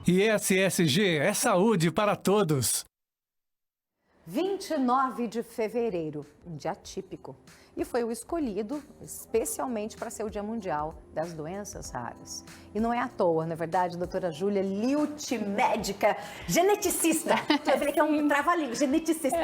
ISSG é saúde para todos. 29 de fevereiro, um dia típico. E foi o escolhido especialmente para ser o Dia Mundial das Doenças Raras. E não é à toa, na verdade, a doutora Júlia Liucci, médica, geneticista. Eu falei que é um trava-língua, geneticista.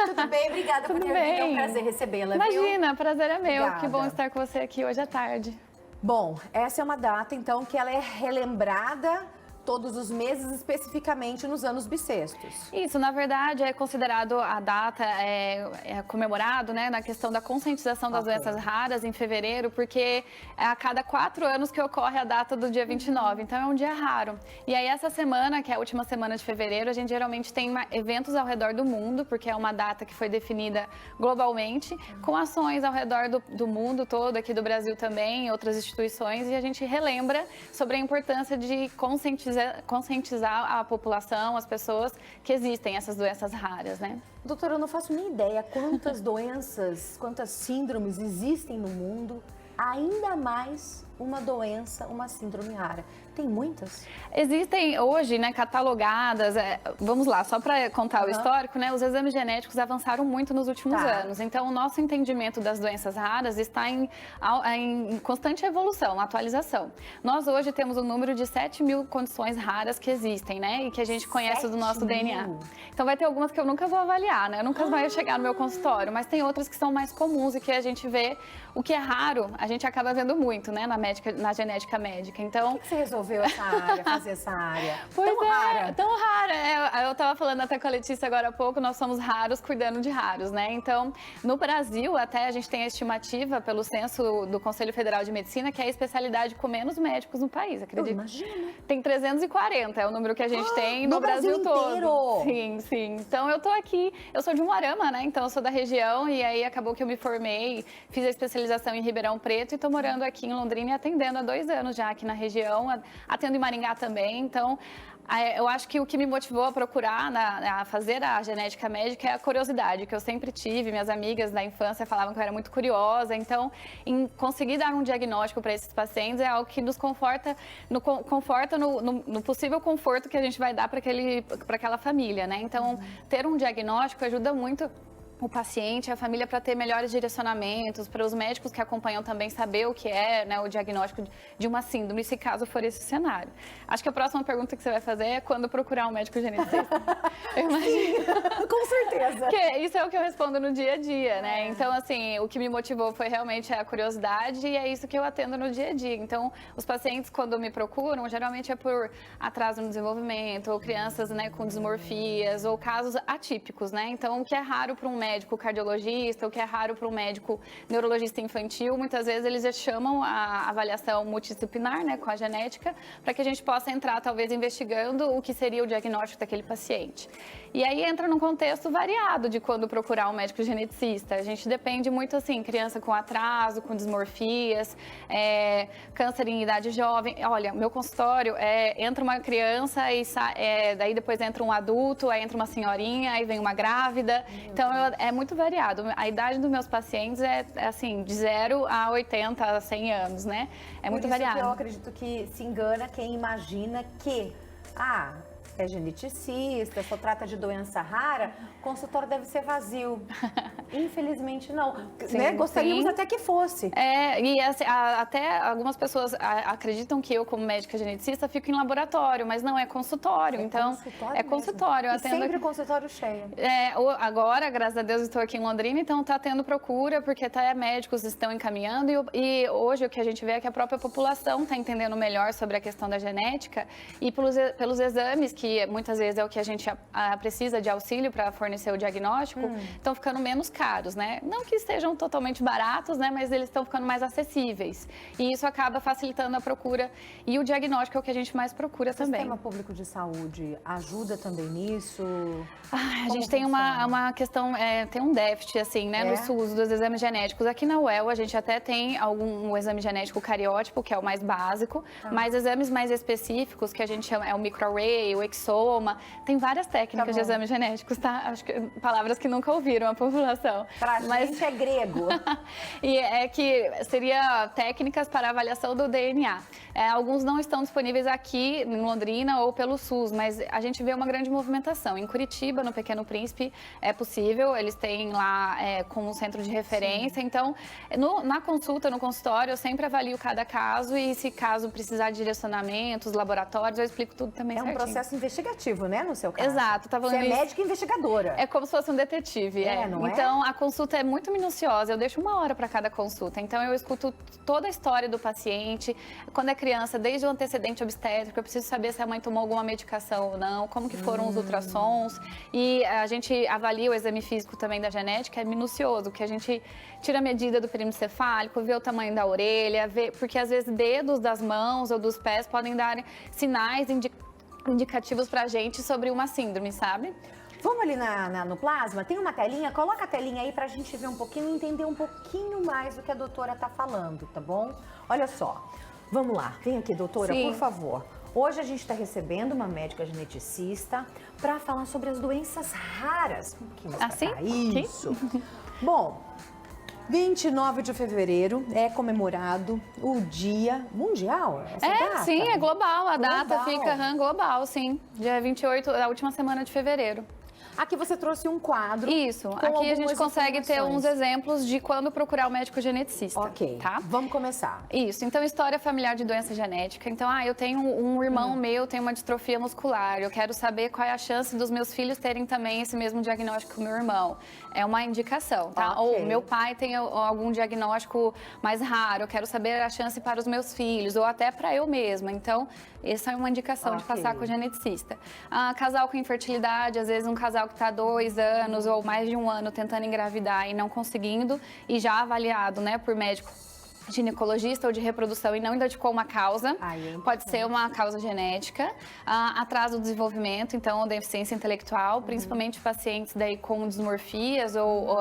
Tudo bem? Obrigada por ter vindo, é um prazer recebê-la. Imagina, prazer é meu. Obrigada. Que bom estar com você aqui hoje à tarde. Bom, essa é uma data, então, que ela é relembrada todos os meses, especificamente nos anos bissextos. Isso, na verdade, é considerado a data, é comemorado, né, na questão da conscientização das doenças raras em fevereiro, porque é a cada 4 anos que ocorre a data do dia 29, então é um dia raro. E aí essa semana, que é a última semana de fevereiro, a gente geralmente tem eventos ao redor do mundo, porque é uma data que foi definida globalmente, com ações ao redor do mundo todo, aqui do Brasil também, em outras instituições, e a gente relembra sobre a importância de conscientizar a população, as pessoas, que existem essas doenças raras, né? Doutora, eu não faço nem ideia quantas doenças, quantas síndromes existem no mundo, ainda mais uma doença, uma síndrome rara. Tem muitas? Existem hoje, né, catalogadas, vamos lá, só para contar o histórico, né, os exames genéticos avançaram muito nos últimos anos, então o nosso entendimento das doenças raras está em constante evolução, atualização. Nós hoje temos um número de 7.000 condições raras que existem, né, e que a gente conhece do nosso DNA. Então vai ter algumas que eu nunca vou avaliar, né, nunca vai chegar no meu consultório, mas tem outras que são mais comuns e que a gente vê, o que é raro, a gente acaba vendo muito, né, na genética médica. Então, por que você resolveu essa área, fazer essa área? Pois tão rara. Eu estava falando até com a Letícia agora há pouco, nós somos raros cuidando de raros, né? Então, no Brasil, até a gente tem a estimativa pelo censo do Conselho Federal de Medicina, que é a especialidade com menos médicos no país, acredita? Imagina. Tem 340, é o número que a gente tem no Brasil todo. Sim, sim. Então, eu tô aqui, eu sou de Umuarama, né? Então, eu sou da região e aí acabou que eu me formei, fiz a especialização em Ribeirão Preto e tô morando aqui em Londrina e atendendo há 2 anos já aqui na região, atendo em Maringá também, então eu acho que o que me motivou a procurar, a fazer a genética médica é a curiosidade que eu sempre tive, minhas amigas da infância falavam que eu era muito curiosa, então em conseguir dar um diagnóstico para esses pacientes é algo que nos conforta no possível conforto que a gente vai dar para aquela família, né? Então ter um diagnóstico ajuda muito o paciente, a família, para ter melhores direcionamentos, para os médicos que acompanham também saber o que é, né, o diagnóstico de uma síndrome, se caso for esse cenário. Acho que a próxima pergunta que você vai fazer é quando procurar um médico geneticista. Eu imagino. Sim, com certeza. Que isso é o que eu respondo no dia a dia, né? Então, assim, o que me motivou foi realmente a curiosidade e é isso que eu atendo no dia a dia. Então, os pacientes, quando me procuram, geralmente é por atraso no desenvolvimento, ou crianças, né, com dismorfias, ou casos atípicos, né? Então, o que é raro para um médico cardiologista, o que é raro para um médico neurologista infantil, muitas vezes eles já chamam a avaliação multidisciplinar, né, com a genética, para que a gente possa entrar, talvez, investigando o que seria o diagnóstico daquele paciente. E aí entra num contexto variado de quando procurar um médico geneticista. A gente depende muito, assim, criança com atraso, com dismorfias, câncer em idade jovem. Olha, meu consultório, entra uma criança e daí depois entra um adulto, aí entra uma senhorinha, aí vem uma grávida. Então, é muito variado. A idade dos meus pacientes é, assim, de 0 a 80, a 100 anos, né? É muito variado. Eu acredito que se engana quem imagina que, é geneticista, só trata de doença rara, o consultório deve ser vazio. Infelizmente não. Sim, né? Gostaríamos até que fosse. E assim, até algumas pessoas acreditam que eu, como médica geneticista, fico em laboratório, mas não é consultório. Então, é consultório. E sempre consultório cheio. Agora, graças a Deus, estou aqui em Londrina, então está tendo procura, porque até médicos estão encaminhando. E hoje o que a gente vê é que a própria população está entendendo melhor sobre a questão da genética e pelos exames, que muitas vezes é o que a gente precisa de auxílio para fornecer o diagnóstico, estão ficando menos caros, né? Não que estejam totalmente baratos, né? Mas eles estão ficando mais acessíveis. E isso acaba facilitando a procura. E o diagnóstico é o que a gente mais procura também. O sistema público de saúde ajuda também nisso? A gente tem uma questão, tem um déficit, assim, né? No SUS dos exames genéticos. Aqui na UEL a gente até tem um exame genético cariótipo, que é o mais básico, mas exames mais específicos, que a gente chama, o microarray, o exoma. Tem várias técnicas de exames genéticos, tá? Acho que palavras que nunca ouviram a população. Pra gente é grego. E é que seria técnicas para avaliação do DNA. Alguns não estão disponíveis aqui em Londrina ou pelo SUS, mas a gente vê uma grande movimentação. Em Curitiba, no Pequeno Príncipe, é possível, eles têm lá como um centro de referência. Sim. Então, na consulta, no consultório, eu sempre avalio cada caso e se caso precisar de direcionamentos, laboratórios, eu explico tudo também certinho. É um processo investigativo, né, no seu caso? Exato. Você é médica investigadora. É como se fosse um detetive, não é? Então, a consulta é muito minuciosa, eu deixo 1 hora para cada consulta. Então, eu escuto toda a história do paciente, quando é criança, desde o antecedente obstétrico, eu preciso saber se a mãe tomou alguma medicação ou não, como que foram os ultrassons. E a gente avalia o exame físico também da genética, é minucioso, que a gente tira a medida do perímetro cefálico, vê o tamanho da orelha, porque às vezes dedos das mãos ou dos pés podem dar sinais indicativos pra gente sobre uma síndrome, sabe? Vamos ali no plasma, tem uma telinha, coloca a telinha aí pra gente ver um pouquinho e entender um pouquinho mais do que a doutora tá falando, tá bom? Olha só, vamos lá, vem aqui, doutora, Sim. por favor. Hoje a gente está recebendo uma médica geneticista para falar sobre as doenças raras. Isso. Bom, 29 de fevereiro é comemorado o Dia Mundial. Essa data? Sim, é global. A data Global. fica global, sim. Dia 28, da última semana de fevereiro. Aqui você trouxe um quadro. Isso. Aqui a gente consegue ter uns exemplos de quando procurar o médico geneticista. Ok. Tá? Vamos começar. Isso. Então, história familiar de doença genética. Então, eu tenho um irmão meu, tem uma distrofia muscular. Eu quero saber qual é a chance dos meus filhos terem também esse mesmo diagnóstico que o meu irmão. É uma indicação, tá? Okay. Ou meu pai tem algum diagnóstico mais raro. Eu quero saber a chance para os meus filhos, ou até para eu mesma. Então, essa é uma indicação de passar com o geneticista. Casal com infertilidade, às vezes um casal que está 2 anos ou mais de 1 ano tentando engravidar e não conseguindo, e já avaliado, né, por médico ginecologista ou de reprodução e não indicou uma causa, pode ser uma causa genética, atraso do desenvolvimento, então deficiência intelectual, principalmente pacientes daí com dismorfias ou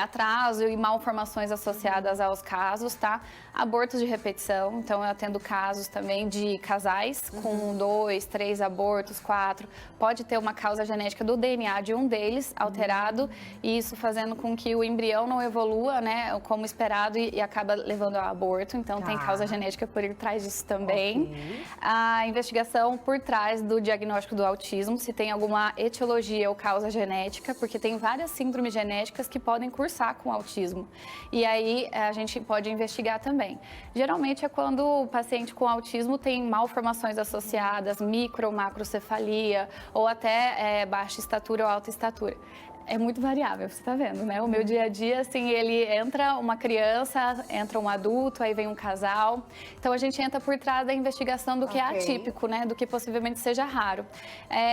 atraso e malformações associadas aos casos, tá? Abortos de repetição, então eu atendo casos também de casais com 2, 3 abortos, 4, pode ter uma causa genética do DNA de um deles alterado, e isso fazendo com que o embrião não evolua, né, como esperado e acaba levando ao aborto, então tem causa genética por trás disso também. A investigação por trás do diagnóstico do autismo, se tem alguma etiologia ou causa genética, porque tem várias síndromes genéticas que podem cursar com autismo. E aí a gente pode investigar também. Geralmente é quando o paciente com autismo tem malformações associadas, micro ou macrocefalia, ou até baixa estatura ou alta estatura. É muito variável, você tá vendo, né? O meu dia a dia, assim, ele entra uma criança, entra um adulto, aí vem um casal. Então, a gente entra por trás da investigação do que é atípico, né? Do que possivelmente seja raro.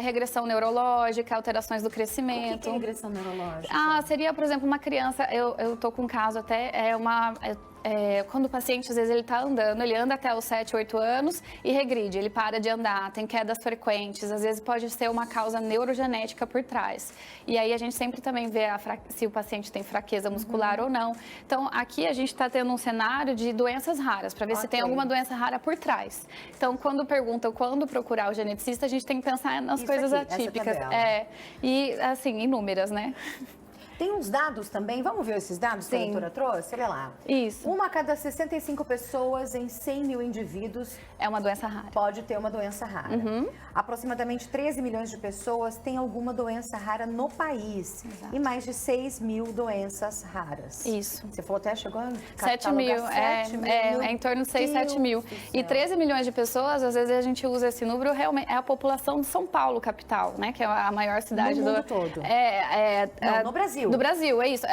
Regressão neurológica, alterações do crescimento. O que é regressão neurológica? Seria, por exemplo, uma criança, eu tô com um caso até, quando o paciente, às vezes, ele tá andando, ele anda até os 7, 8 anos e regride, ele para de andar, tem quedas frequentes, às vezes pode ser uma causa neurogenética por trás. E aí a gente sempre também vê se o paciente tem fraqueza muscular ou não. Então, aqui a gente está tendo um cenário de doenças raras, para ver se tem alguma doença rara por trás. Então, quando perguntam quando procurar o geneticista, a gente tem que pensar nas coisas atípicas. E, assim, inúmeras, né? Tem uns dados também, vamos ver esses dados que a doutora trouxe? Olha lá. Isso. 1 a cada 65 pessoas em 100 mil indivíduos é uma doença rara. Pode ter uma doença rara. Aproximadamente 13 milhões de pessoas têm alguma doença rara no país. Exato. E mais de 6 mil doenças raras. Isso. Você falou até, chegou a 7 mil, 7 mil. É em torno de 6, 7 mil. E 13 milhões de pessoas, às vezes a gente usa esse número, realmente é a população de São Paulo, capital, né? Que é a maior cidade do mundo todo. No Brasil. No Brasil, é isso.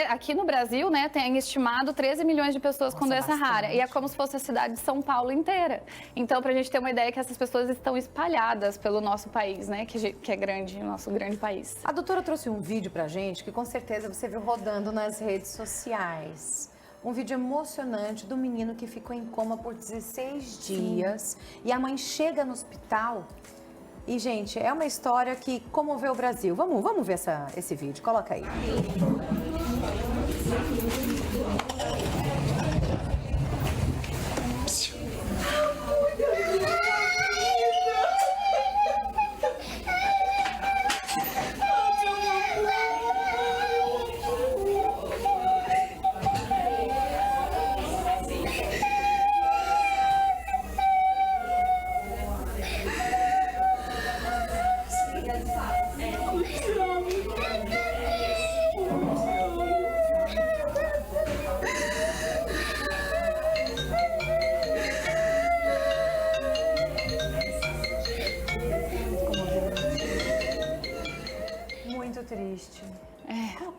Aqui no Brasil, né, tem estimado 13 milhões de pessoas com doença rara. E é como se fosse a cidade de São Paulo inteira. Então, pra gente ter uma ideia que essas pessoas estão espalhadas pelo nosso país, né, que é grande, o nosso grande país. A doutora trouxe um vídeo pra gente que com certeza você viu rodando nas redes sociais. Um vídeo emocionante do menino que ficou em coma por 16 dias. E a mãe chega no hospital. E, gente, é uma história que comoveu o Brasil. Vamos ver esse vídeo. Coloca aí.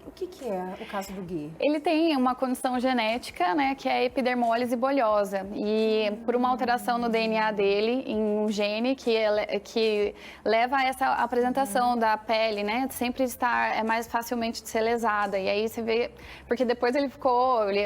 O que é o caso do Gui? Ele tem uma condição genética, né, que é epidermólise bolhosa. E por uma alteração no DNA dele, em um gene que leva a essa apresentação da pele, né, sempre estar mais facilmente de ser lesada. E aí você vê, porque depois ele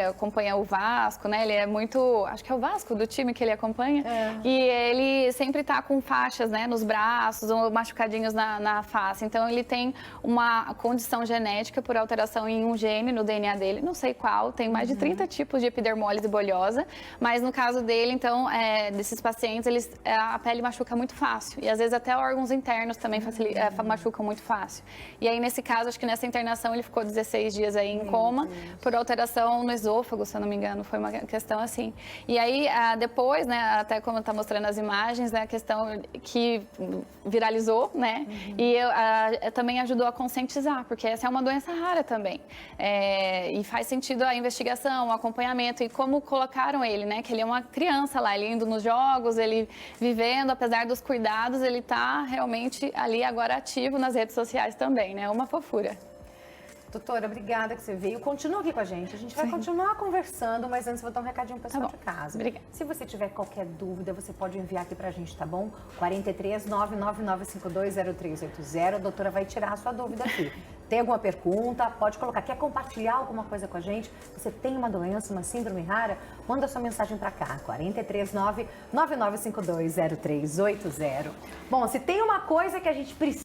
acompanha o Vasco, né, ele é muito, acho que é o Vasco do time que ele acompanha. E ele sempre tá com faixas, né, nos braços ou machucadinhos na face. Então ele tem uma condição genética por alteração em um gene no DNA dele, não sei qual, tem mais de 30 tipos de epidermólise bolhosa, mas no caso dele, então, desses pacientes, a pele machuca muito fácil e às vezes até órgãos internos também machucam muito fácil. E aí, nesse caso, acho que nessa internação ele ficou 16 dias aí em coma por alteração no esôfago, se eu não me engano, foi uma questão assim. E aí, depois, né, até como está mostrando as imagens, né, a questão que viralizou, né, e também ajudou a conscientizar, porque essa é uma doença rara também. E faz sentido a investigação, o acompanhamento e como colocaram ele, né? Que ele é uma criança lá, ele indo nos jogos, ele vivendo, apesar dos cuidados, ele tá realmente ali agora ativo nas redes sociais também, né? Uma fofura. Doutora, obrigada que você veio. Continua aqui com a gente. A gente vai continuar conversando, mas antes vou dar um recadinho pro pessoal de casa. Obrigada. Se você tiver qualquer dúvida, você pode enviar aqui pra gente, tá bom? 43 999520380. A doutora vai tirar a sua dúvida aqui. Tem alguma pergunta? Pode colocar. Quer compartilhar alguma coisa com a gente? Você tem uma doença, uma síndrome rara? Manda sua mensagem pra cá. 43 999520380. Bom, se tem uma coisa que a gente precisa